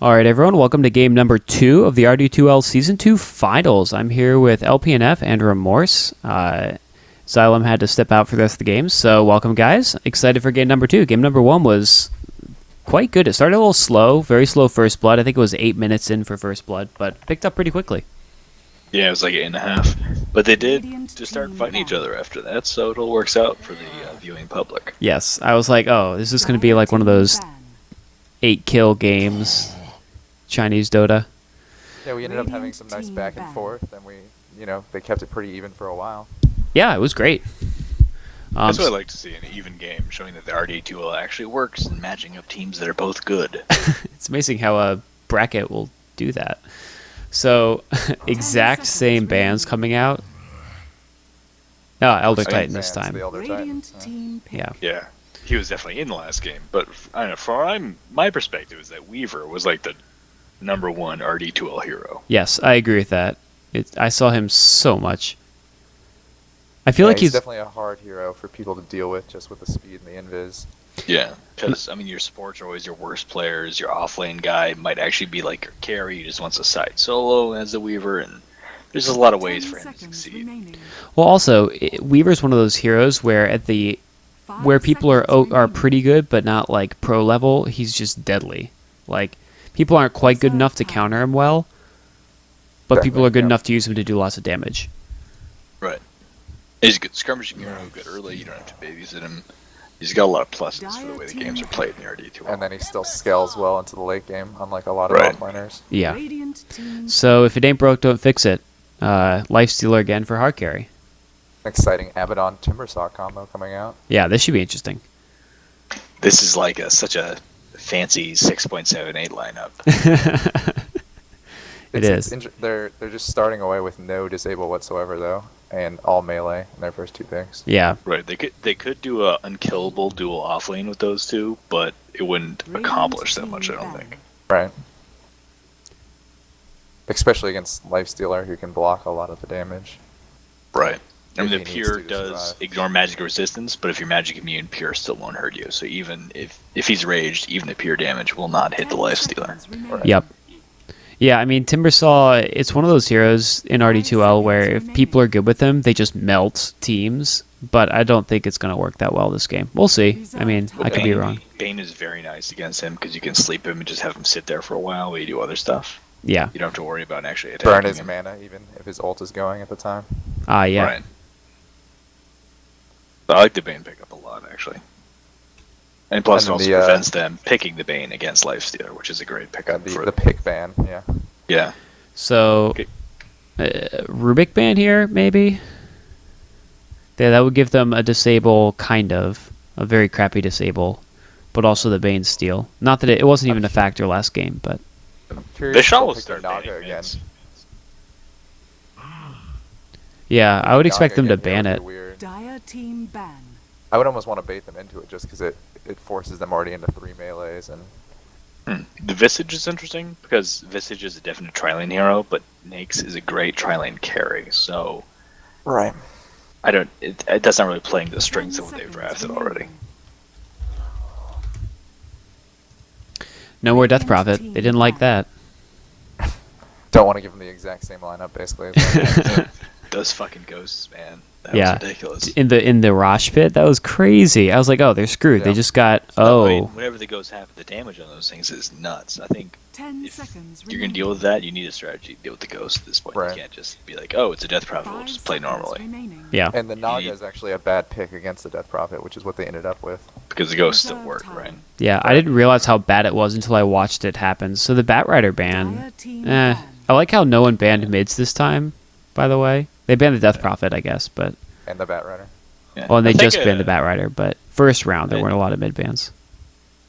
All right, everyone, welcome to game number 2 of the RD2L Season 2 Finals. I'm here with LPNF and Remorse. Xylem had to step out for the rest of the game, so welcome, guys. Excited for game number 2. Game number 1 was quite good. It started a little slow, very slow first blood. I think it was 8 minutes in for first blood, but picked up pretty quickly. Yeah, it was like 8.5. But they did just start fighting each other after that, so it all works out for the viewing public. Yes, I was like, oh, this is going to be like one of those 8-kill games. Chinese Dota. Yeah, we ended up having some nice back and forth, and they kept it pretty even for a while. Yeah, it was great. That's what I like to see, an even game, showing that the RD2L actually works and matching up teams that are both good. It's amazing how a bracket will do that. So, exact same bands coming out. Oh, Elder Titan this time. The Elder Titan. Yeah. Yeah, he was definitely in the last game, but I don't know, from my perspective is that Weaver was like the number 1 RD2L hero. Yes, I agree with that. I saw him so much. I feel like he's definitely a hard hero for people to deal with, just with the speed and the invis. Yeah, because, I mean, your supports are always your worst players. Your offlane guy might actually be like your carry. He just wants to side solo as the Weaver, and there's just a lot of ways for him to succeed. Well, also, Weaver's one of those heroes where where people are pretty good, but not like pro level, he's just deadly. Like, people aren't quite good enough to counter him well, but people are good enough to use him to do lots of damage. Right. He's a good skirmishing hero, good early, you don't have to babysit him. He's got a lot of pluses for the way the games are played in the RD2L. And then he still scales well into the late game, unlike a lot of offliners. Yeah. So if it ain't broke, don't fix it. Lifestealer again for hard carry. Exciting Abaddon Timbersaw combo coming out. Yeah, this should be interesting. This is like such a fancy 6.78 lineup. It is. They're just starting away with no disable whatsoever, though, and all melee in their first 2 picks. Yeah. Right. They could do a unkillable dual offlane with those two, but it wouldn't accomplish that much, I don't think. Right. Especially against Lifestealer, who can block a lot of the damage. Right. I mean, the If he Pure needs to does survive. ignore magic resistance, but if you're magic immune, Pure still won't hurt you. So even if he's raged, even the Pure damage will not hit the Lifestealer. Right. Yep. Yeah, I mean, Timbersaw, it's one of those heroes in RD2L where if people are good with him, they just melt teams, but I don't think it's going to work that well this game. We'll see. I mean, I could be wrong. Bane is very nice against him because you can sleep him and just have him sit there for a while while you do other stuff. Yeah. You don't have to worry about actually attacking Burn his him. mana, even if his ult is going at the time. Yeah. Right. I like the Bane pickup a lot, actually. And plus, it And also the, prevents them picking the Bane against Lifestealer, which is a great pickup. The pick ban, yeah. Yeah. So, Okay. Rubik Band here, maybe? Yeah, that would give them a disable, kind of. A very crappy disable. But also the Bane steal. Not that it wasn't even a factor last game, but... I'm curious if Vishal they'll will pick start Naga banning again. bans. Yeah, I would expect Naga them to again, ban yeah, it. would be weird. Dire team ban. I would almost want to bait them into it just because it forces them already into 3 melees and The Visage is interesting because Visage is a definite tri-lane hero, but Nyx is a great tri-lane carry, so right. that's not really playing the strengths of what they've drafted already. No more Death Prophet. They didn't like that. Don't want to give them the exact same lineup basically. As well. Those fucking ghosts, man. That Yeah. was ridiculous. In the Rosh pit, that was crazy. I was like, oh, they're screwed. They Yeah. just got I mean, oh. whenever the ghosts have, the damage on those things is nuts. I think 10 if seconds you're going to deal with that, you need a strategy to deal with the ghost at this point. Right. You can't just be like, oh, it's a Death Prophet, we'll just play normally. Yeah. And the Naga is actually a bad pick against the Death Prophet, which is what they ended up with. Because the ghosts still work, right? Yeah, I didn't realize how bad it was until I watched it happen. So the Batrider ban, I like how no one banned mids this time, by the way. They banned the Death Prophet, I guess, but... And the Batrider. Yeah. Well, and they I think, just banned the Batrider, but first round, there weren't a lot of mid bans.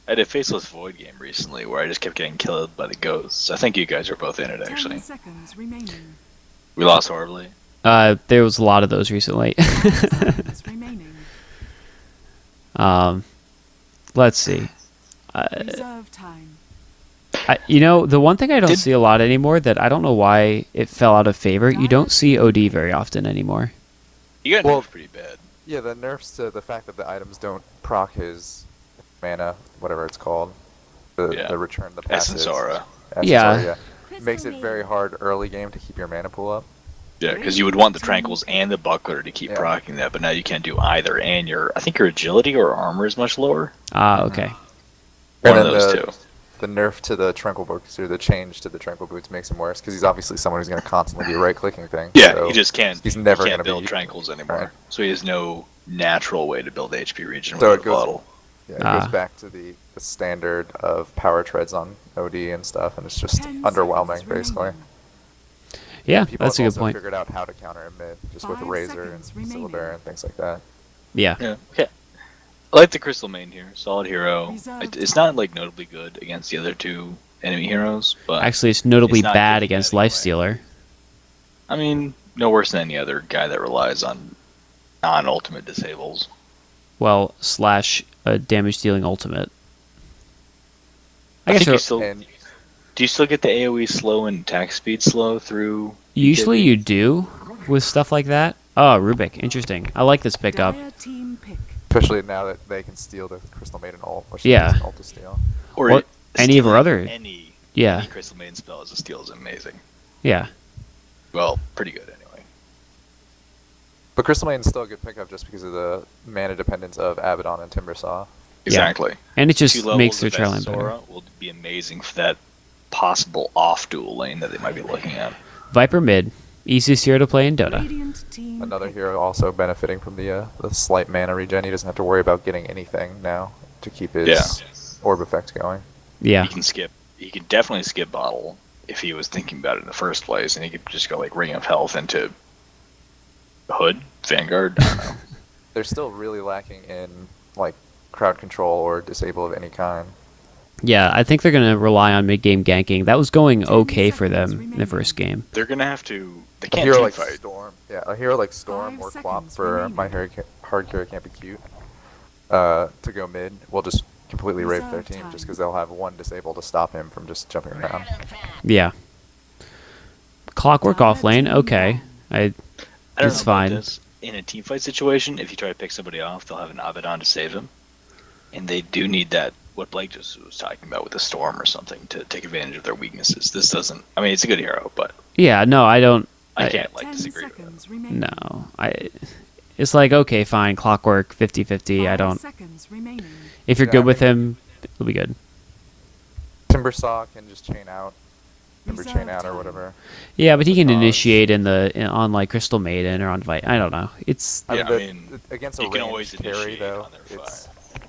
I had a Faceless Void game recently where I just kept getting killed by the ghosts. I think you guys were both in it, actually. 10 seconds remaining. We lost horribly. There was a lot of those recently. Seconds remaining. Let's see. Reserve time. The one thing I don't see a lot anymore that I don't know why it fell out of favor, you don't see OD very often anymore. You got nerfed pretty bad. Yeah, the nerfs to the fact that the items don't proc his mana, whatever it's called. The return the passive. Essence Aura. Yeah. Makes it very hard early game to keep your mana pool up. Yeah, because you would want the Tranquils and the Buckler to keep Yeah. proccing that, but now you can't do either, and I think your agility or armor is much lower. Okay. One And of then those two. The nerf to the Tranquil Boots, or the change to the Tranquil Boots, makes him worse because he's obviously someone who's going to constantly be right-clicking things. Yeah, so he just can't. He's never he going can't to build be Tranquils anymore, Right. so he has no natural way to build HP regen So with it the goes- bottle. Yeah, it Ah. goes back to the standard of power treads on OD and stuff, and it's just 10 underwhelming, seconds basically. remaining. Yeah, People that's a have good also point. figured out how to counter him mid, just with 5 Razor and seconds remaining. Syllabear and things like that. Yeah. Yeah. Okay. I like the Crystal Main here. Solid hero. Reserved It's not like notably good against the other two enemy heroes, but Actually, it's notably It's not bad good against anyway. Lifestealer. I mean, no worse than any other guy that relies on non-ultimate disables. Well, slash a damage dealing ultimate. I I guess think you you're- still And do you still get the AOE slow and attack speed slow through? usually BKB? you do with stuff like that. Oh, Rubik, interesting. I like this pickup. Dire team pick. especially now that they can steal the Crystal Maiden ult, which Yeah. is an ult to steal. Or any of her stealing other- any Yeah, Crystal Maiden spell as a steal is amazing. yeah. Well, pretty good anyway. But Crystal Maiden's still a good pickup just because of the mana dependence of Abaddon and Timbersaw. Exactly. And it Two just levels makes their of trail line better. Sora will be amazing for that possible off dual lane that they might be looking at. Viper mid. Easiest hero to play in Dota. Radiant team Another pick. hero also benefiting from the slight mana regen. He doesn't have to worry about getting anything now to keep his Yeah. orb effect going. Yeah. He can definitely skip bottle if he was thinking about it in the first place, and he could just go like Ring of Health into Hood, Vanguard. I don't know. They're still really lacking in like crowd control or disable of any kind. Yeah, I think they're going to rely on mid-game ganking. That was going 10 okay for them seconds in the remaining. first game. They're gonna have to. They A can't hero team like fight. Storm, yeah, a hero like Storm 5 or Quap seconds for remaining. My Hard Carry Can't Be Cute to go mid will just completely rape their Reserve team just time. because they'll have one disable to stop him from just jumping around. Yeah. Clockwork Dire off lane. team Okay. down. I don't It's know about fine. this. In a team fight situation, if you try to pick somebody off, they'll have an Abaddon to save him, and they do need that. What Blake just was talking about with the Storm or something to take advantage of their weaknesses. This doesn't. I mean, it's a good hero, but Yeah, no, I don't. I can't like 10 disagree with it. seconds remaining. No. It's like, okay, fine. Clockwork 50-50. I 5 don't. seconds remaining. If you're Yeah, good I with think- him, it'll be good. Timbersaw can just chain out, Timber chain Reserve out or time. whatever. Yeah, but he can Dodge. initiate on like Crystal Maiden or on Vite. I don't know. It's Yeah, I the- mean, against a you can always range carry initiate though, on their it's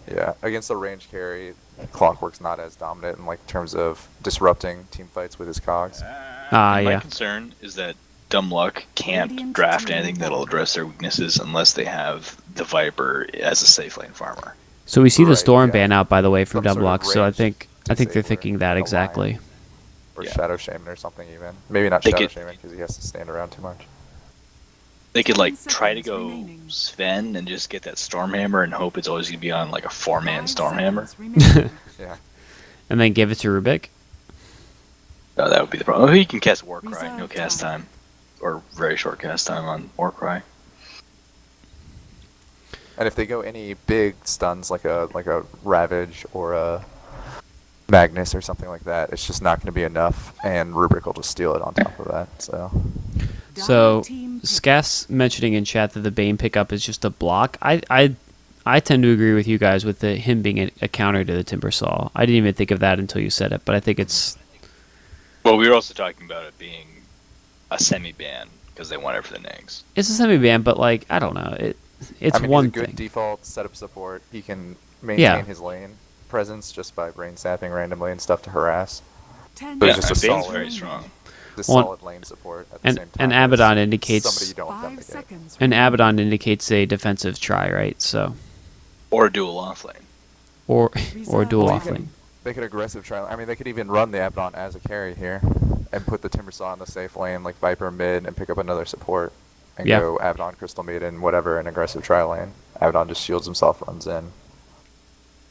yeah, against a range carry, Clockwork's not as dominant in like terms of disrupting team fights with his cogs. Ah, And my yeah. concern is that Dumb Luck can't Radiant draft team anything that'll won. address their weaknesses unless they have the Viper as a safe lane farmer. So we see the Right, Storm yeah. ban out by the way from Some sort of Double so I ranged think they're disabler, thinking that a lion. exactly. Or Yeah. Shadow Shaman or something even. Maybe not They Shadow could- Shaman because he has to stand around too much. They could 10 like try to seconds go remaining. Sven and just get that Stormhammer and hope it's always gonna be on like a 4-man 5 Stormhammer. seconds remaining. Yeah. And then give it to Rubik. Oh, that would be the problem. Oh, he can cast Warcry, Reserve no cast time. time, or very short cast time on Warcry. And if they go any big stuns like a Ravage or a Magnus or something like that, it's just not going to be enough, and Rubric will just steal it on top of that. So So Dire team pick. Scass mentioning in chat that the Bane pickup is just a block. I tend to agree with you guys with him being a counter to the Timbersaw. I didn't even think of that until you said it, but I think it's Well, we were also talking about it being a semi-ban because they want it for the Nags. a semi ban, but like I don't know. It's I mean, one he's a good thing. default setup support. He can maintain Yeah. his lane presence just by brain sapping randomly and stuff to harass. 10 But Yeah, it's just a and Bane's solid- very strong. The Well, solid lane support at the and- same time. and as Abaddon indicates- somebody you don't want them 5 to get. seconds And remaining. Abaddon indicates a defensive try, right? So Or dual off lane. or Reserve dual Well, off you can- lane. They could aggressive try. I mean, they could even run the Abaddon as a carry here, and put the Timbersaw in the safe lane, like Viper mid, and pick up another support, and Yeah. go Abaddon, Crystal Maiden, whatever, an aggressive try lane. Abaddon just shields himself, runs in.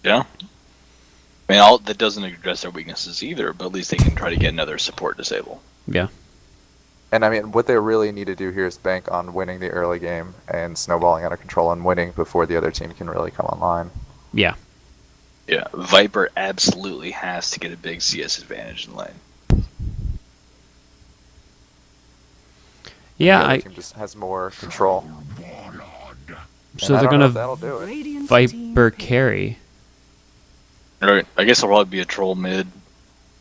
Yeah. I mean, that doesn't address their weaknesses either, but at least they can try to get another support disable. Yeah. And I mean, what they really need to do here is bank on winning the early game and snowballing out of control and winning before the other team can really come online. Yeah. Yeah, Viper absolutely has to get a big CS advantage in lane. Yeah, the other I, team just has more control. so And I they're don't know if gonna that'll do it. Radiant team Viper pick. carry. Alright, I guess it'll probably be a troll mid.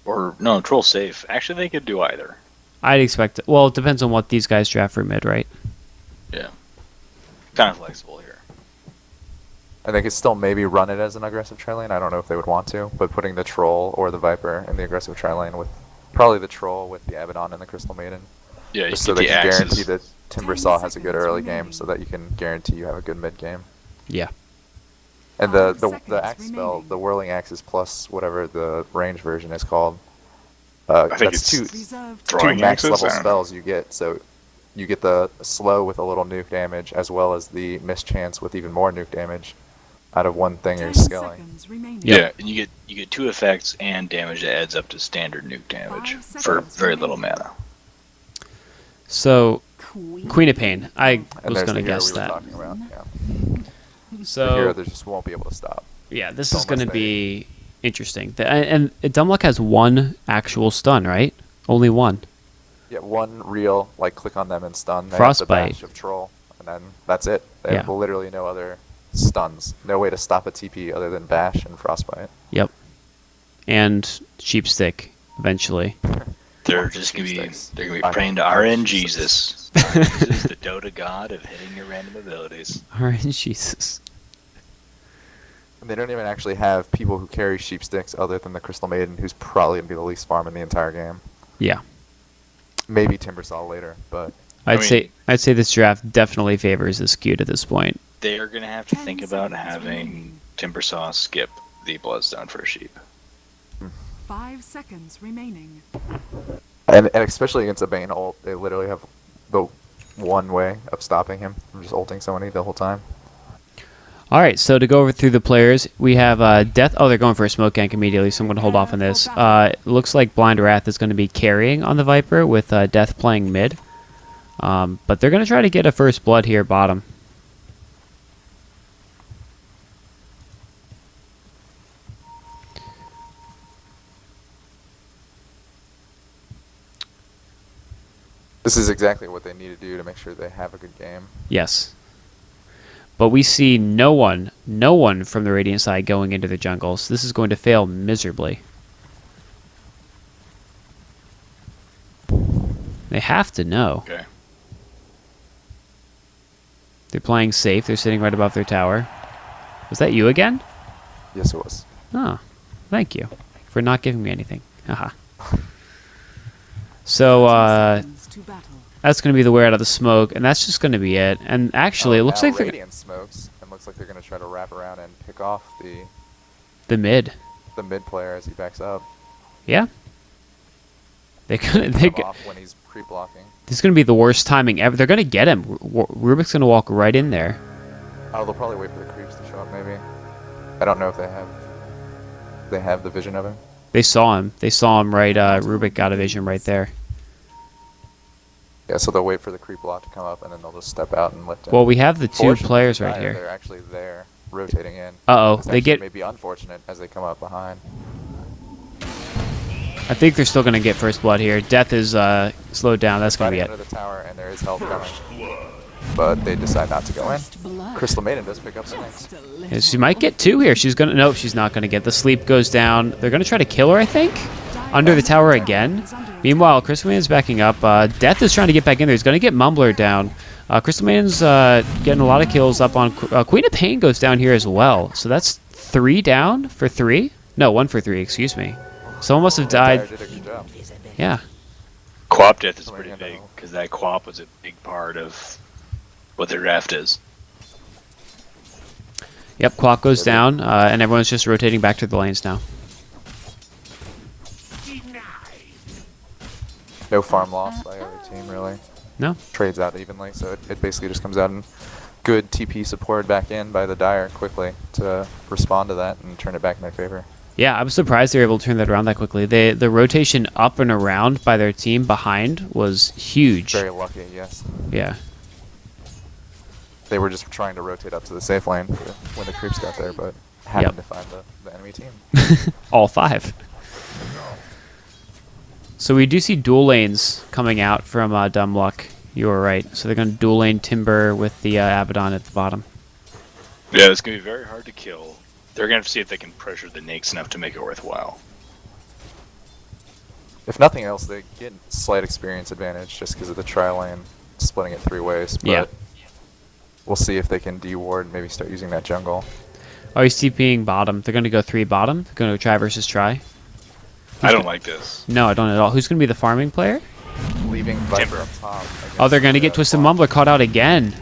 Or, no, troll safe. Actually, they could do either. I'd expect it. Well, it depends on what these guys draft for mid, right? Yeah. Kind of flexible here. And they could still maybe run it as an aggressive tri lane. I don't know if they would want to, but putting the troll or the Viper in the aggressive tri lane with probably the troll with the Abaddon and the Crystal Maiden. Yeah, you Just so get they the can axes. guarantee that 10 Timbersaw has a good seconds early game remaining. so that you can guarantee you have a good mid game. Yeah. And 5 the seconds axe spell, remaining. the Whirling Axes plus whatever the range version is called, I think that's it's Reserved Throw- two Throwing max axes? level I don't know. spells you get. So you get the slow with a little nuke damage as well as the mischance with even more nuke damage out of one thing you're 10 scaling. seconds remaining. Yep. Yeah, and you get 2 effects and damage that adds up to standard nuke damage 5 for seconds very little remaining. mana. So Queen. Queen of Pain. I And was there's gonna the hero guess we were that. talking about. Yeah. The So hero that just won't be able to stop. yeah, this So is gonna unless they- be interesting. And Dumbluck has one actual stun, right? Only one. Yeah, one real, like, click on them and stun. They have the Frostbite. bash of Troll, and then that's it. They have Yeah. literally no other stuns. No way to stop a TP other than bash and Frostbite. Yep. And Sheepstick eventually. They're Lots of just gonna be sweepstakes. they're gonna be I praying to know. RN Jesus. Jesus, the Dota god of hitting your random abilities. Alright, Jesus. And they don't even actually have people who carry sheepsticks other than the Crystal Maiden, who's probably going to be the least farm in the entire game. Yeah. Maybe Timbersaw later, but I'd mean- say this draft definitely favors the skewed at this point. They are gonna have to 10 think about seconds having remaining. Timbersaw skip the Bloodstone for a sheep. 5 seconds remaining. and especially against a Bane ult, they literally have the one way of stopping him from just ulting somebody the whole time. All right, so to go over through the players, we have Death. Oh, they're going for a smoke gank immediately, so I'm going to hold off on this. It looks like Blind Wrath is going to be carrying on the Viper with Death playing mid. But they're going to try to get a first blood here bottom. This is exactly what they need to do to make sure they have a good game. Yes. But we see no one from the Radiant side going into the jungle, so this is going to fail miserably. They have to know. Okay. They're playing safe. They're sitting right above their tower. Was that you again? Yes, it was. Oh, thank you for not giving me anything. Haha. So 30 seconds to battle. that's going to be the wear out of the smoke, and that's just going to be it. And actually, it looks now like they're Radiant smokes, and looks like they're going to try to wrap around and pick off the mid. the mid player as he backs up. Yeah. They could. Cut him off when he's creep blocking. This is going to be the worst timing ever. They're going to get him. Rubik's going to walk right in there. Oh, they'll probably wait for the creeps to show up. Maybe. I don't know if they have the vision of him. They saw him. They saw him right. Rubik got a vision right there. Yeah, so they'll wait for the creep block to come up, and then they'll just step out and lift him. Well, we have the two Fortunately, players right Dire, here. They're actually there, rotating in. Uh-oh, It's they actually get. maybe unfortunate as they come up behind. I think they're still going to get first blood here. Death is slowed down. That's going to Fighting be under it. the tower, and there is help coming. But they decide not to go in. First blood. Crystal Maiden does pick up the next. Yeah, she might get two here. She's gonna. Nope, she's not gonna get. The sleep goes down. They're gonna try to kill her, I think. Under the tower again. Meanwhile, Crystal Maiden's backing up. Death is trying to get back in there. He's gonna get Mumbler down. Crystal Maiden's getting a lot of kills up on. Queen of Pain goes down here as well. So that's 3 down for 3. No, 1 for 3. Excuse me. Someone must have Dire died. did a good job. Yeah. Quap death is Somebody pretty hand big that because that quap was a big part of what their draft is. Yep. Quack goes down, and everyone's just rotating back to the lanes now. No farm loss by either team, really. No. Trades out evenly, so it basically just comes out and good TP supported back in by the Dire quickly to respond to that and turn it back in their favor. Yeah, I'm surprised they were able to turn that around that quickly. The rotation up and around by their team behind was huge. Very lucky, yes. Yeah. They were just trying to rotate up to the safe lane when the creeps got there, but happened Yep. to find the enemy team. All 5. So we do see dual lanes coming out from Dumb Luck You were right. So they're going to dual lane Timber with the Abaddon at the bottom. Yeah, it's going to be very hard to kill. They're going to have to see if they can pressure the Nakes enough to make it worthwhile. If nothing else, they get slight experience advantage just because of the tri-lane splitting it 3 ways. But Yeah. we'll see if they can de-ward and maybe start using that jungle. Oh, he's TPing bottom. They're going to go 3 bottom. They're going to try versus try. I don't like this. No, I don't at all. Who's going to be the farming player? Leaving Viper Timber. up top. Oh, they're going to get Twisted Mumbler caught out again.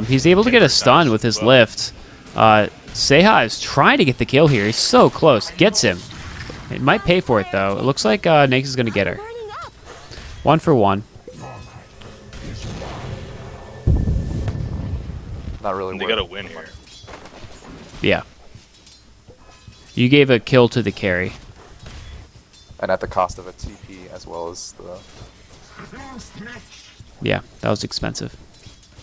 He's able to get a stun with his lift. Seha is trying to get the kill here. He's so close. Gets him. It might pay for it, though. It looks like Nakes is going to get her. 1 for 1. Not really They got to win here. Yeah. You gave a kill to the carry. And at the cost of a TP as well as the... Yeah, that was expensive.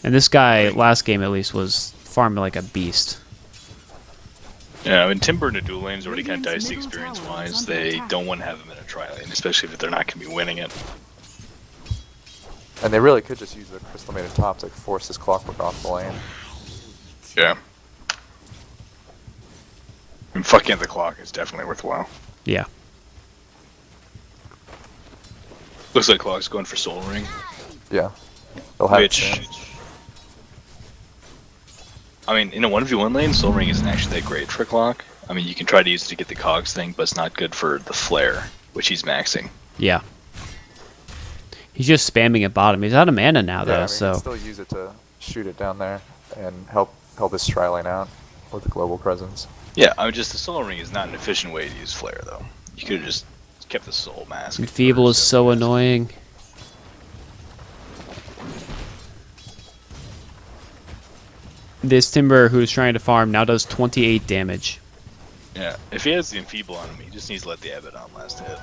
And this guy, last game at least, was farming like a beast. Yeah, I mean, Timber in a dual lane is already kind of dicey experience-wise. They don't want to have him in a tri-lane, especially if they're not going to be winning it. And they really could just use the Crystal Maiden top to force his Clockwork off the lane. Yeah. And fucking the clock is definitely worthwhile. Yeah. Looks like Clock's going for Soul Ring. Yeah. They'll have it Which, soon. I mean, in a 1v1 lane, Soul Ring isn't actually that great for Clock. I mean, you can try to use it to get the cogs thing, but it's not good for the flare, which he's maxing. Yeah. He's just spamming at bottom. He's out of mana now, though, Yeah, I mean, so... you can still use it to shoot it down there and help his tri-lane out with the global presence. Yeah, I mean, just the Soul Ring is not an efficient way to use flare, though. You could have just kept the Soul Mask. Feeble is so annoying. This Timber, who's trying to farm, now does 28 damage. Yeah, if he has the Enfeeble on him, he just needs to let the Abbot on last hit.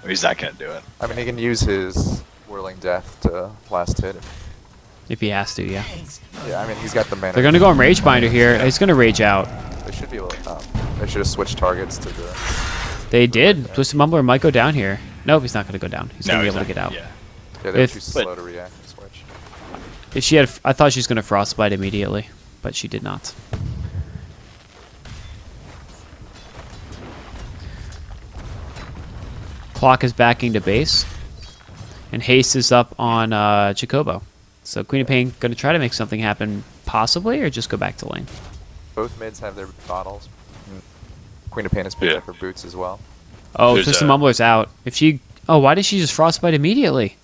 Or he's not going to do it. I mean, he can use his Whirling Death to last hit. If he has to, yeah. Yeah, I mean, he's got the mana. They're going to go on Rage Binder here. He's going to Rage out. They should be able to... they should have switched targets to the... They did. Twisted Mumbler might go down here. Nope, he's not going to go down. He's going to be able to get out. Yeah. Yeah, they're If- too slow to react and switch. If she had, I thought she was going to Frostbite immediately, but she did not. Clock is backing to base, and Haste is up on Jacobo. So Queen of Pain going to try to make something happen, possibly, or just go back to lane. Both mids have their bottles. Queen of Pain has picked Yeah. up her boots as well. Oh, There's Twisted a- Mumbler's out. If she, oh, why did she just Frostbite immediately?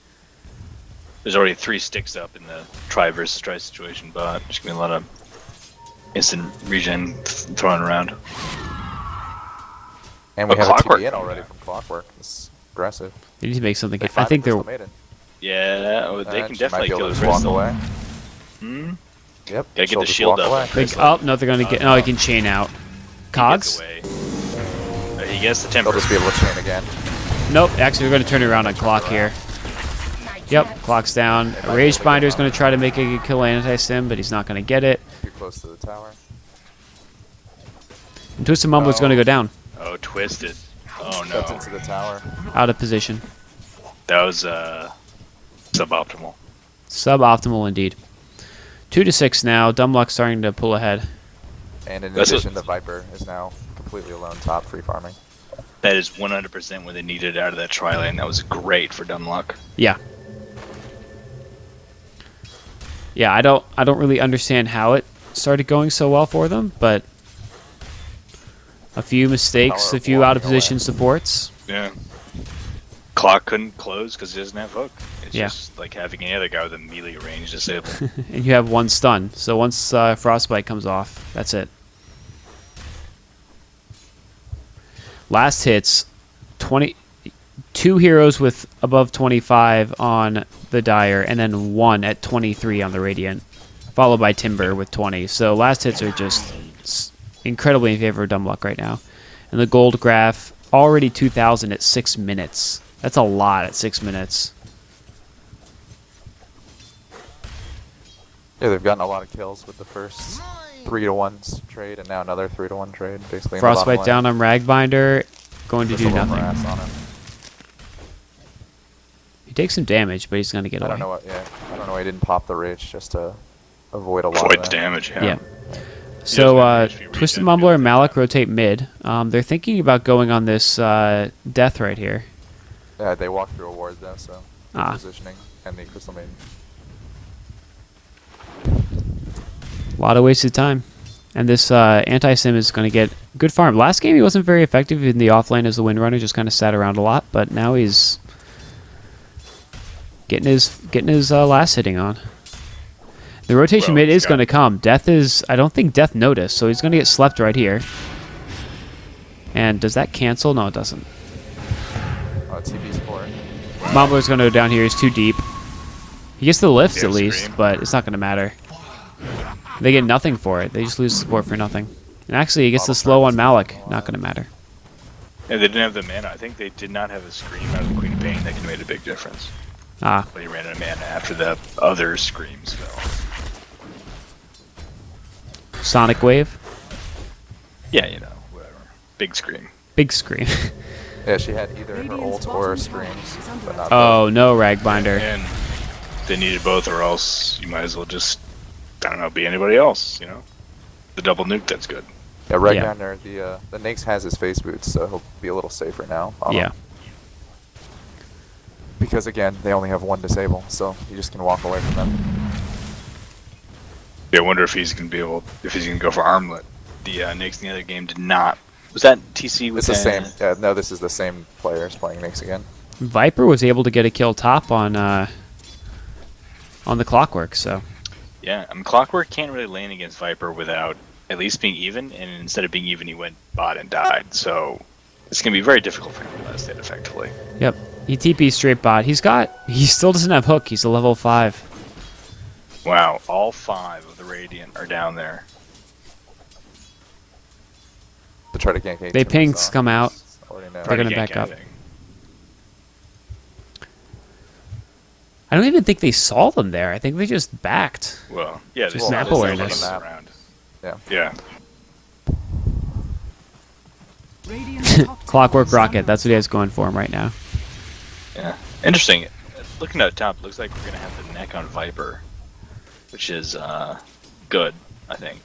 There's already 3 sticks up in the try versus try situation, but there's going to be a lot of instant regen thrown around. And we But have a Clockwork. TP in already from Clockwork. It's aggressive. They need to make something. They I find think the they're. Crystal Maiden. Yeah, oh, they And can she might definitely be able kill to the just walk crystal. away. Hmm? Yep. Gotta get she'll the just shield walk up. away. Oh, no, they're going to get. No, he can chain out. Cogs? He gets away. He gets the They'll temper. just be able to chain again. Nope, actually, we're going to turn it around on Clock here. Yep, Clock's down. Rage Binder is going to try to make a good kill anti-sim, but he's not going to get it. Too close to the tower. And Twisted Mumbler's going to go down. Oh, twisted. Oh Stepped no. into the tower. Out of position. That was suboptimal. Suboptimal indeed. 2-6 now. Dumluck starting to pull ahead. And in That's a- addition, the Viper is now completely alone top free farming. That is 100% what they needed out of that tri lane. That was great for Dunlock. Yeah. Yeah, I don't really understand how it started going so well for them, but a few mistakes, Power a of few out of walking away. position supports. Yeah. Clock couldn't close because he doesn't have hook. It's Yeah. just like having any other guy with a melee range disable. And you have one stun. So once Frostbite comes off, that's it. Last hits, 2 heroes with above 25 on the Dire, and then 1 at 23 on the Radiant, followed by Timber with 20. So last hits are just incredibly in favor of Dumluck right now. And the gold graph, already 2,000 at 6 minutes. That's a lot at 6 minutes. Yeah, they've gotten a lot of kills with the first 3-to-1 trade, and now another 3-to-1 trade, basically. in the bottom Frostbite lane. down on Ragbinder, going to Just do a little nothing. harass on him. He takes some damage, but he's going to get I away. don't know what. Yeah, I don't know why he didn't pop the rage just to avoid a lot Avoid of the that. damage. Yeah. So, Twisted Mumbler and Malik rotate mid. They're thinking about going on this death right here. Yeah, they walk through a ward though, so Ah. positioning and the Crystal Maiden. A lot of wasted time. And this anti-sim is going to get good farm. Last game he wasn't very effective in the offlane as the Windrunner, just kind of sat around a lot, but now he's getting his last hitting on. The rotation mid is going to come. Death is... I don't think Death noticed, so he's going to get slept right here. And does that cancel? No, it doesn't. TB Sport. Mumbler's going to go down here. He's too deep. He gets the lifts Yeah, at least, scream. but it's not going to matter. They get nothing for it. They just lose support for nothing. And actually, he gets the slow on Malik. Not going to matter. Yeah, they didn't have the mana. I think they did not have a scream out of the Queen of Pain that could have made a big difference. Ah, But he ran out of mana after the other screams fell. Sonic Wave. Yeah, you know, whatever. Big scream. Big scream. Yeah, she had either her Radiant's ult or her bottom screams, tower is under but not Oh, no Ragbinder. And they needed both, or else you might as well just, I don't know, be anybody else, you know? The double nuke, that's good. both. Yeah, right down there. The Nyx has his face boots, so he'll be a little safer now. Yeah. Because again, they only have one disable, so you just can walk away from them. Yeah, I wonder if he's gonna be able, if he's gonna go for armlet. The Nyx in the other game did not. Was that TC with It's the same. Yeah, no, this is the same players playing Nyx again. Viper was able to get a kill top on the Clockwork, so... Yeah, I mean, Clockwork can't really lane against Viper without at least being even, and instead of being even, he went bot and died. So it's gonna be very difficult for him to last it effectively. Yep. He TP straight bot. He still doesn't have hook. He's a level 5. Wow, all 5 of the Radiant are down there. To try to gank 18. They pinks come out. Already know. They're Trying to gonna gank back up. anything. I don't even think they saw them there. I think they just backed. Well, yeah, Just they map saw awareness. them around. Yeah. Yeah. Radiant's top tower Clockwork is Rocket. under That's what he has going for him right now. Yeah. Interesting. Looking at the top, it looks like we're gonna have the neck on Viper, which is good, I think.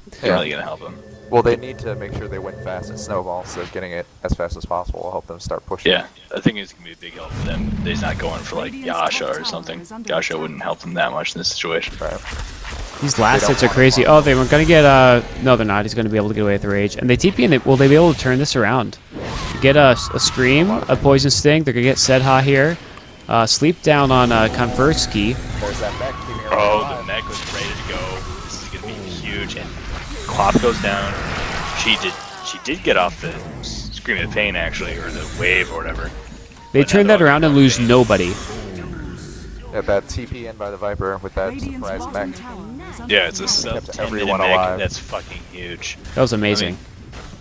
It's Yeah. really gonna help him. Well, they need to make sure they win fast at Snowball, so getting it as fast as possible will help them start pushing. Yeah, I think it's gonna be a big help for them. They're not going for like Radiant's Yasha top or tower something. is under Yasha attack. wouldn't help them that much in this situation. Right. These last don't hits are want crazy. it. Oh, they were going to get... No, they're not. He's going to be able to get away with the rage. And they TP and will they be able to turn this around? Get a Scream, a Poison Sting. They're going to get Sedha here. Sleep down on Konversky. There's that mech keeping her Oh, alive. the mech was ready to go. This is gonna be huge. And Clop goes down. She did get off the Scream of Pain actually, or the wave or whatever. They But turn now that around and lose nobody. Yeah, that TP in by the Viper with that Radiant's surprise bottom mech. tower is under Yeah, it's a attack. sub Kept 10 minute everyone mech. alive. That's fucking huge. That was amazing.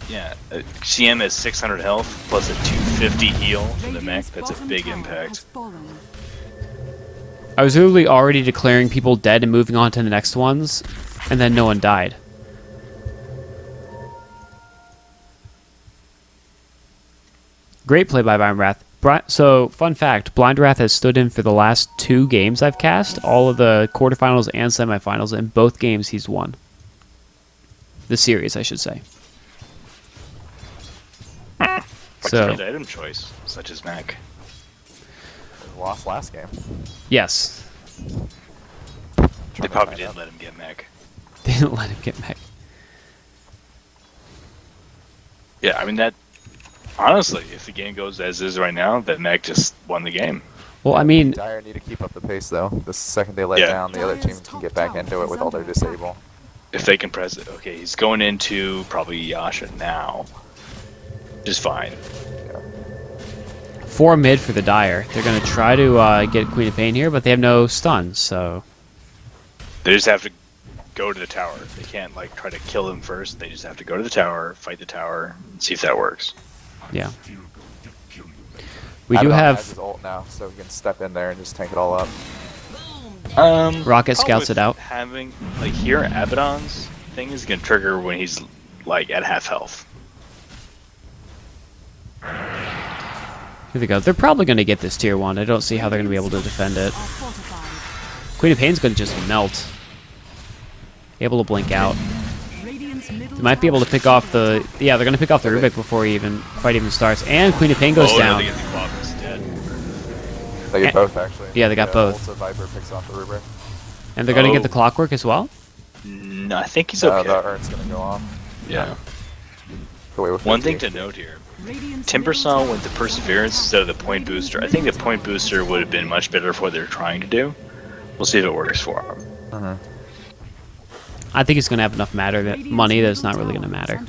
Yeah, CM has 600 health plus a 250 heal for the mech. Radiant's That's a bottom big tower impact. has fallen. I was literally already declaring people dead and moving on to the next ones, and then no one died. Great play by Blind Wrath. So, fun fact, Blind Wrath has stood in for the last 2 games I've cast, all of the quarterfinals and semifinals, and both games he's won. The series, I should say. So, Good item choice, such as mech. Lost last game. yes, They probably didn't let him get mech. they didn't let him get mech. Yeah, I mean that. Honestly, if the game goes as is right now, then mech just won the game. Well, I mean, Dire need to keep up the pace though. The second they let Yeah. down, the other team can get back into it with all their disable. If they can press it, okay, he's going into probably Yasha now. Just fine. 4 mid for the Dire. They're going to try to get Queen of Pain here, but they have no stuns, so... They just have to go to the tower. They can't like try to kill him first. They just have to go to the tower, fight the tower, and see if that works. Yeah. We do Abaddon have... has his ult now, so he can step in there and just tank it all up. Rocket problem scouts with it out. Having like here, Abaddon's thing is gonna trigger when he's like at half health. Here they go. They're probably going to get this tier 1. I don't see how they're going to be able to defend it. Queen of Pain's going to just melt. Able to blink out. They might be able to pick off the... Yeah, they're going to pick off the Rubik before fight even starts. And Queen of Pain goes down. They get the Quab instead. They get both, actually. Yeah, they got both. Also, Viper picks off the Rubrik. And they're going to get the Clockwork as well? No, I think he's okay. The Urn's going to go off. Yeah. Go away with One 50. thing to note here. Timbersaw went the Perseverance instead of the Point Booster. I think the Point Booster would have been much better for what they're trying to do. We'll see if it works for them. I think it's going to have enough money that it's not really going to matter.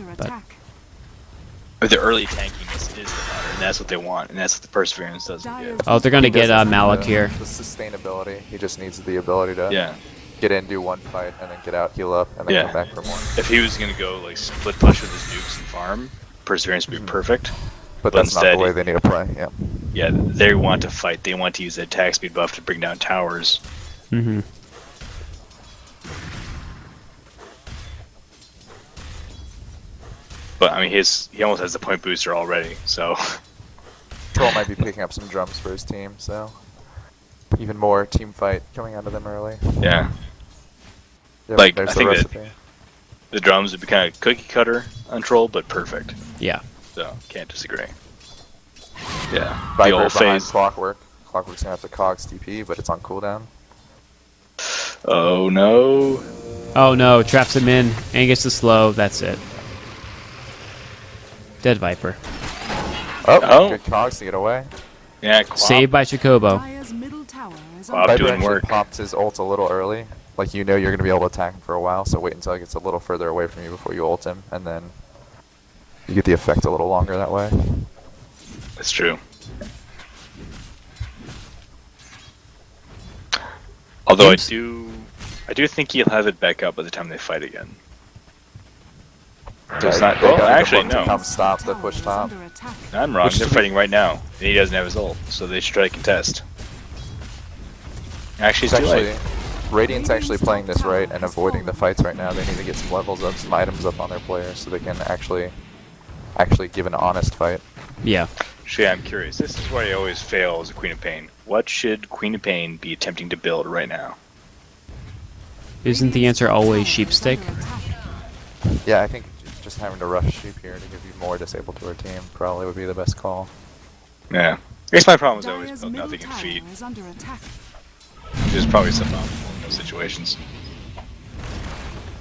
But the early tankiness is the matter, and that's what they want, and that's what the Perseverance doesn't give. Oh, they're going to get doesn't Malik need here. The sustainability. He just needs the ability to get in, do one fight, and then get out, heal up, and then come back for more. If he was going to go like split push with his nukes and farm, Perseverance would be perfect. But that's instead, not the way they need to play, yeah. Yeah, they want to fight. They want to use the attack speed buff to bring down towers. Mm-hmm. But I mean, he almost has the Point Booster already, so... Troll might be picking up some drums for his team, so... Even more team fight coming out of them early. Yeah. Yep, Like, there's I the think recipe. the drums would be kind of cookie cutter on Troll, but perfect. Yeah. So, can't disagree. Yeah. The Viper old behind phase. Clockwork. Clockwork's gonna have to cogs TP, but it's on cooldown. Oh no. Oh no, traps him in, and he gets the slow. That's it. Dead Viper. Oh. Good cogs to get away. Yeah, Quap. Saved by Chocobo. Quap Viper doing actually work. popped his ult a little early. Like, you know you're gonna be able to attack him for a while, so wait until he gets a little further away from you before you ult him, and then you get the effect a little longer that way. That's true. Although I do think he'll have it back up by the time they fight again. So it's not. They Well, gotta actually, get one to no. come stop the push top. I'm wrong. Which They're is- fighting right now, and he doesn't have his ult, so they should try to contest. Actually, It's it's too actually, late. Radiant's actually playing this right and avoiding the fights right now. They need to get some levels up, some items up on their players, so they can actually give an honest fight. Yeah. Actually, I'm curious. This is where I always fail as a Queen of Pain. What should Queen of Pain be attempting to build right now? Isn't the answer always Sheepstick? Yeah, I think just having to rush sheep here to give you more disabled to our team probably would be the best call. Yeah. I guess my problem is I always build nothing in feet, which is probably suboptimal in those situations.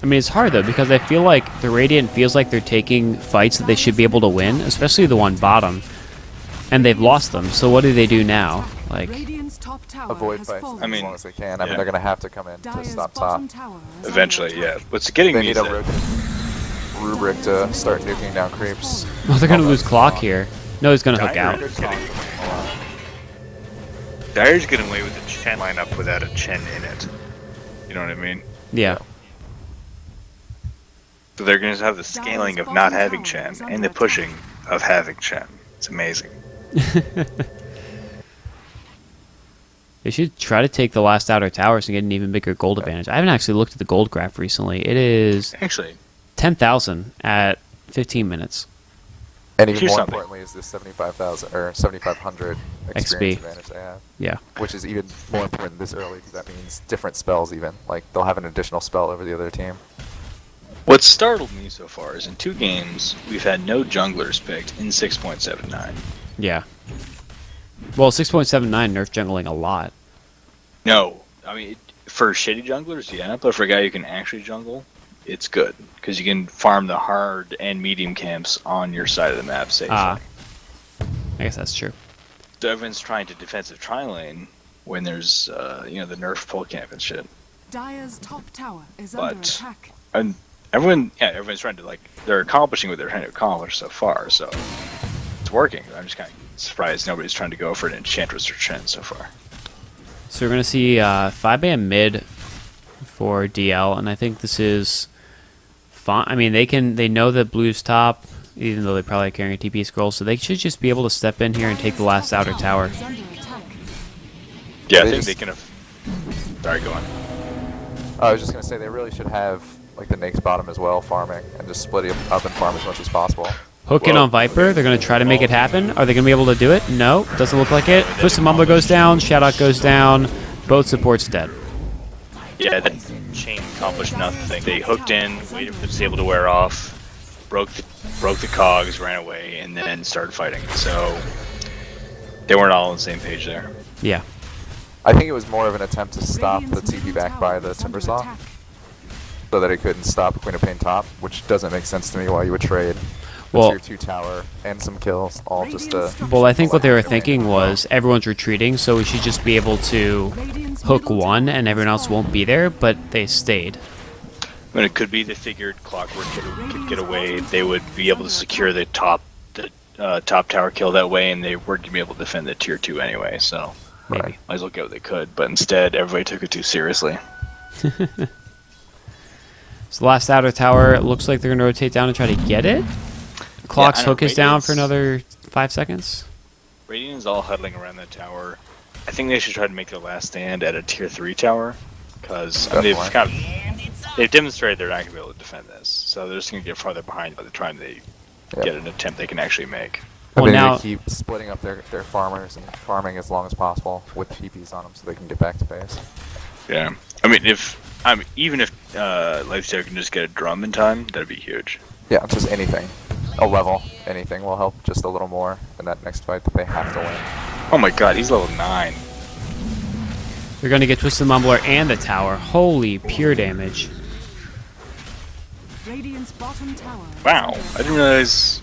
I mean, it's hard though, because I feel like the Radiant feels like they're taking fights that they should be able to win, especially the one bottom. And they've lost them, so what do they do now? Like, Avoid fights I mean, as long as they can. I mean, yeah. they're going to have to come in to stop top. Eventually, yeah. What's getting They me need is a that Rubrik to start nuking down creeps. oh, they're gonna lose clock here. No, he's gonna hook Dire out. is getting- Dire's getting away with a Chen lineup without a Chen in it. You know what I mean? Yeah. So they're going to have the scaling of not having Chen and the pushing of having Chen. It's amazing. They should try to take the last outer towers and get an even bigger gold advantage. I haven't actually looked at the gold graph recently. It is Actually, 10,000 at 15 minutes. And even Here's more something. importantly is this 75,000 or 7,500 experience advantage they have. Yeah. Which is even more important this early because that means different spells even. Like, they'll have an additional spell over the other team. what startled me so far is in 2 games, we've had no junglers picked in 6.79. Yeah. Well, 6.79 nerf jungling a lot. No, I mean, for shitty junglers, yeah, but for a guy who can actually jungle, it's good. Because you can farm the hard and medium camps on your side of the map safely. I guess that's true. So everyone's trying to defensive tri-lane when there's, the nerf pull camp and shit. Dire's top tower is But- under attack. And everyone's trying to, they're accomplishing what they're trying to accomplish so far, so it's working. I'm just kind of surprised nobody's trying to go for an Enchantress or Chen so far. So we're going to see 5-man mid for DL, and I think this is fine. I mean, they know that blue's top, even though they're probably carrying a TP scroll, so they should just be able to step in here and take the last outer tower. Is under attack. Yeah, I They think just- they can have... Sorry, go on. I was just going to say they really should have like the Nake's bottom as well farming and just split it up and farm as much as possible. Hook in Whoa. on Viper. They're going to try to make it happen. Are they going to be able to do it? No, doesn't look like it. Twisted Mumbler goes down. Shadowt goes down. Both supports dead. Yeah, that chain accomplished nothing. They hooked in, waited for the disable to wear off, broke the cogs, ran away, and then started fighting. So they weren't all on the same page there. Yeah. I think it was more of an attempt to stop the TP back by the Timber Saw, so that it couldn't stop Queen of Pain top, which doesn't make sense to me why you would trade the Well- tier 2 tower and some kills, all just to... Well, I think what they were thinking was everyone's retreating, so we should just be able to hook one and everyone else won't be there, but they stayed. I mean, it could be they figured Clockwork could get away. They would be able to secure the top tower kill that way, and they weren't going to be able to defend the tier 2 anyway, so Maybe. Right. might as well get what they could. But instead, everybody took it too seriously. So the last outer tower, it looks like they're going to rotate down and try to get it. Clock's I know, hook is down for Radiant's- another 5 seconds. Radiant is all huddling around that tower. I think they should try to make their last stand at a tier 3 tower, because Definitely. they've demonstrated they're not going to be able to defend this. So they're just going to get farther behind by the time they Yep. get an attempt they can actually make. I Well, mean, now- they keep splitting up their farmers and farming as long as possible with TPs on them so they can get back to base. Yeah, I mean, even if Lifesteal can just get a drum in time, that'd be huge. Yeah, just anything. A level, anything will help just a little more in that next fight that they have to win. Oh my god, he's level 9. They're going to get Twisted Mumbler and the tower. Holy pure damage. Radiant's bottom tower. Wow, I didn't realize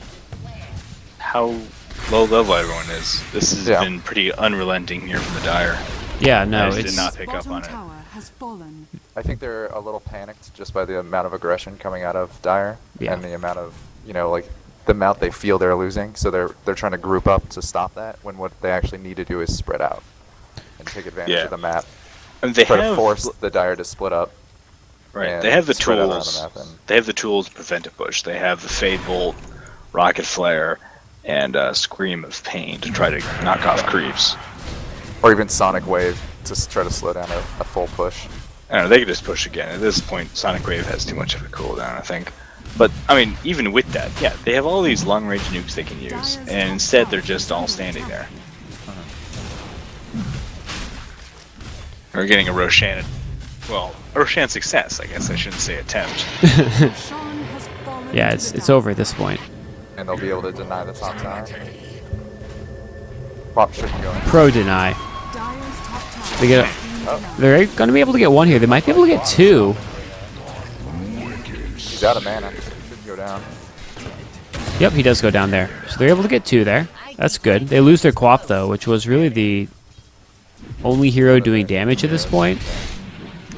how low level everyone is. This has Yeah. been pretty unrelenting here from the Dire. Yeah, no, I just did it's... not pick up Bottom on it. tower has fallen. I think they're a little panicked just by the amount of aggression coming out of Dire Yeah. and the amount of, like the amount they feel they're losing. So they're trying to group up to stop that when what they actually need to do is spread out and take advantage Yeah. of the map. And they Try to have force the Dire to split up. right. and They have the spread out around tools. the map and- They have the tools to prevent a push. They have the Fade Bolt, Rocket Flare, and Scream of Pain to try to knock off creeps. Or even Sonic Wave to try to slow down a full push. I don't know, they could just push again. At this point, Sonic Wave has too much of a cooldown, I think. But, I mean, even with that, yeah, they have all these long-range nukes they can use, and instead they're just all standing there. We're getting a Roshan, well, a Roshan success, I guess I shouldn't say attempt. Sean has fallen Yeah, to it's the it's tower. over at this point. And they'll be able to deny the top tower. Pop should go in. Pro deny. Dire's top tower They get. has been denied. They're going to be able to get one here. They might be able to get two. He's out of mana. He shouldn't go down. Yep, he does go down there. So they're able to get two there. That's good. They lose their Quap though, which was really the only hero doing damage at this point.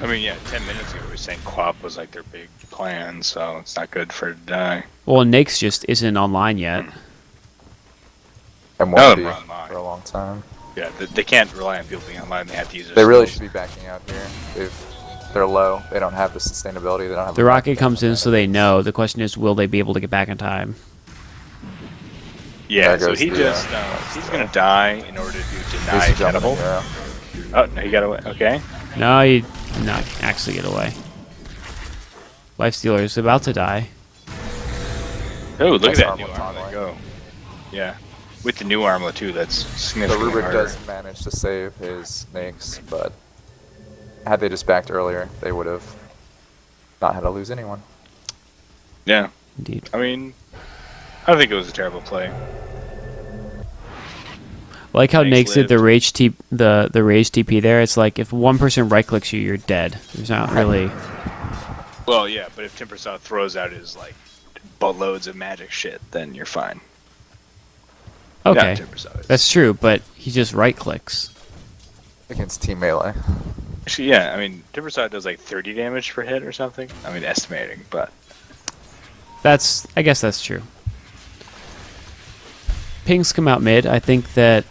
I mean, yeah, 10 minutes ago we were saying Quap was like their big plan, so it's not good for it to die. Well, Nyx just isn't online yet. And None won't of be them are online. for a long time. Yeah, they can't rely on people being online, they have to use their They really skills. should be backing out here. If they're low, they don't have the sustainability, they don't have The rocket comes in, so they know. The question is, will they be able to get back in time? Yeah, There so goes he the, just, he's gonna die in order to deny He's jumping Edible. the arrow. Oh, no, he got away, okay. No, he did not actually get away. Lifestealer is about to die. Oh, look Nice at that armlet new armlet toggling. go. Yeah, with the new armlet too, that's The significantly Rubric harder. does manage to save his Nyx, but had they just backed earlier, they would have not had to lose anyone. Yeah, Indeed. I mean, I don't think it was a terrible play. I like how Thanks, Nyx did the Liv. rage the rage TP there. It's like if one person right clicks you, you're dead. There's not really. Well, yeah, but if Timbersaw throws out his like boatloads of magic shit, then you're fine. Okay, Not Timbersaw is. that's true, but he just right clicks. Against Team Melee. Actually, yeah, I mean, Timbersaw does like 30 damage per hit or something. I mean, estimating, but I guess that's true. Pings come out mid. I think that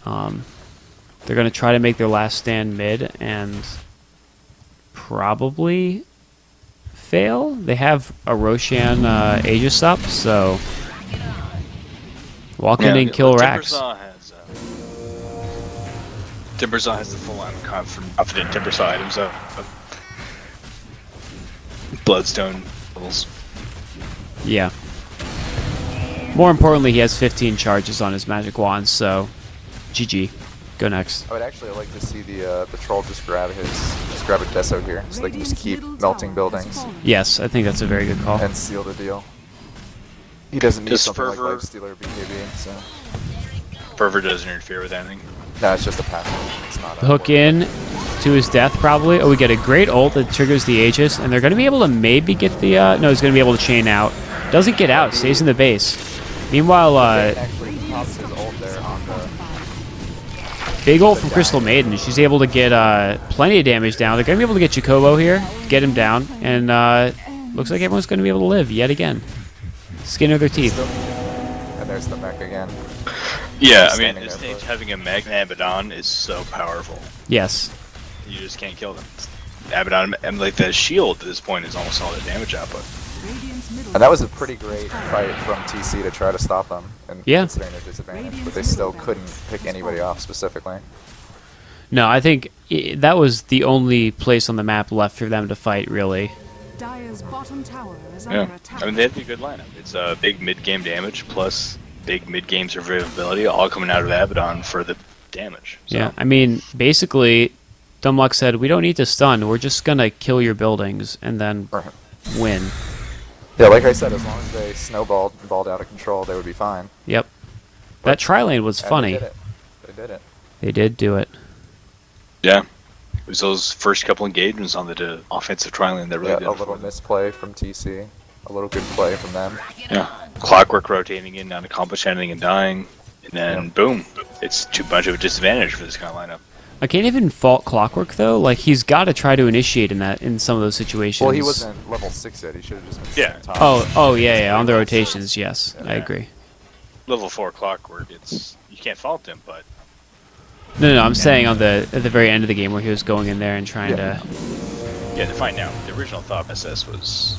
they're going to try to make their last stand mid and probably fail. They have a Roshan Aegis up, so walk in and kill Rax. Timbersaw has the full-on confident Timbersaw items up. Bloodstone levels. Yeah. More importantly, he has 15 charges on his magic wand, so GG. Go next. I would actually like to see the troll just grab a Deso here, so they can just keep melting buildings Yes, I think that's a very good call. and seal the deal. He doesn't need Does something like Fervor- Lifestealer or BKB, so Fervor doesn't interfere with anything. no, it's just a passive. It's not a Hook in to his death, probably. Oh, we get a great ult that triggers the Aegis, and they're going to be able to maybe get the... no, he's going to be able to chain out. Doesn't get out, stays in the base. Meanwhile, Actually pops his ult there on the big ult from Crystal Maiden. She's able to get plenty of damage down. They're going to be able to get Jacobo here, get him down, and looks like everyone's going to be able to live yet again. Skin of their teeth. and there's the mech again. Yeah, I mean, Standing this there stage having a Magna Abaddon is so powerful. Yes. You just can't kill them. Abaddon, and like the shield at this point is almost all the damage output. And that was a pretty great fight from TC to try to stop them, and Yeah. considering their disadvantage, but they still couldn't pick anybody off specifically. No, I think that was the only place on the map left for them to fight, really. Dire's bottom tower is Yeah, under attack. I mean, they have a good lineup. It's big mid-game damage plus big mid-game survivability, all coming out of Abaddon for the damage. So, Yeah, I mean, basically, Dumbluck said, we don't need to stun. We're just going to kill your buildings and then Right. win. Yeah, like I said, as long as they snowballed and balled out of control, they would be fine. Yep. That tri-lane was And funny. They did it. They did it. They did do it. yeah. It was those first couple engagements on the offensive tri-lane that really Yeah, did a it for little them. misplay from TC, a little good play from them. Yeah. Clockwork rotating in, not accomplish anything and dying, and then boom. It's too much of a disadvantage for this kind of lineup. I can't even fault Clockwork, though. Like, he's got to try to initiate in some of those situations. Well, he wasn't level 6 yet. He should have just been Yeah. sitting top. Oh, yeah, on the rotations, yes. I agree. Level 4 Clockwork, you can't fault him, but No, I'm saying at the very end of the game where he was going in there and trying Yeah. to yeah, to find out. The original thought process was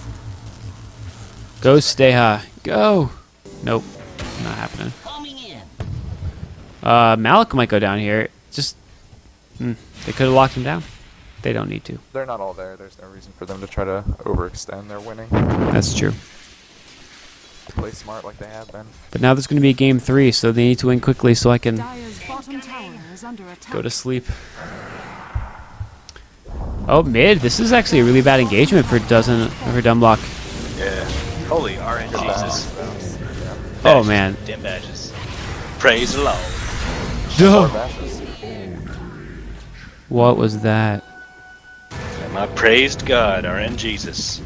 go Steha, go. Nope, not happening. Malik might go down here. Just they could have locked him down. They don't need to. They're not all there. There's no reason for them to try to overextend their winning. That's true. Play smart like they have been. But now there's going to be a game 3, so they need to win quickly so I can Dire's bottom tower is under attack. go to sleep. Oh, mid. This is actually a really bad engagement for Dumblock. yeah. Holy RNG Jesus. Oh, man. Damn badges. Praise the Lord. Four bashes. What was that? And I praised God, RN Jesus.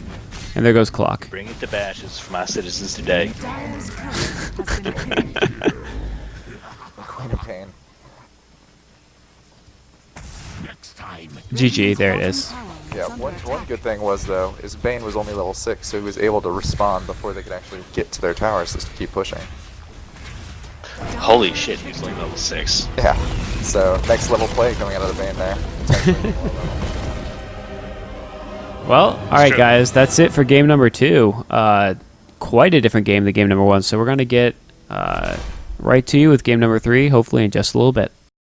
And there goes Clock. Bring it to bashes for my citizens today. Dire's turret has been killed. Queen of Pain. GG, there it is. Bottom tower Yeah, under one attack. good thing was, though, is Bane was only level 6, so he was able to respawn before they could actually get to their towers just to keep pushing. Holy shit, he's only level 6. Yeah, so next level play coming out of the Bane there. Potentially more level. Well, all right, true. guys, that's it for game number 2. Quite a different game than game number 1, so we're going to get right to you with game number 3, hopefully in just a little bit.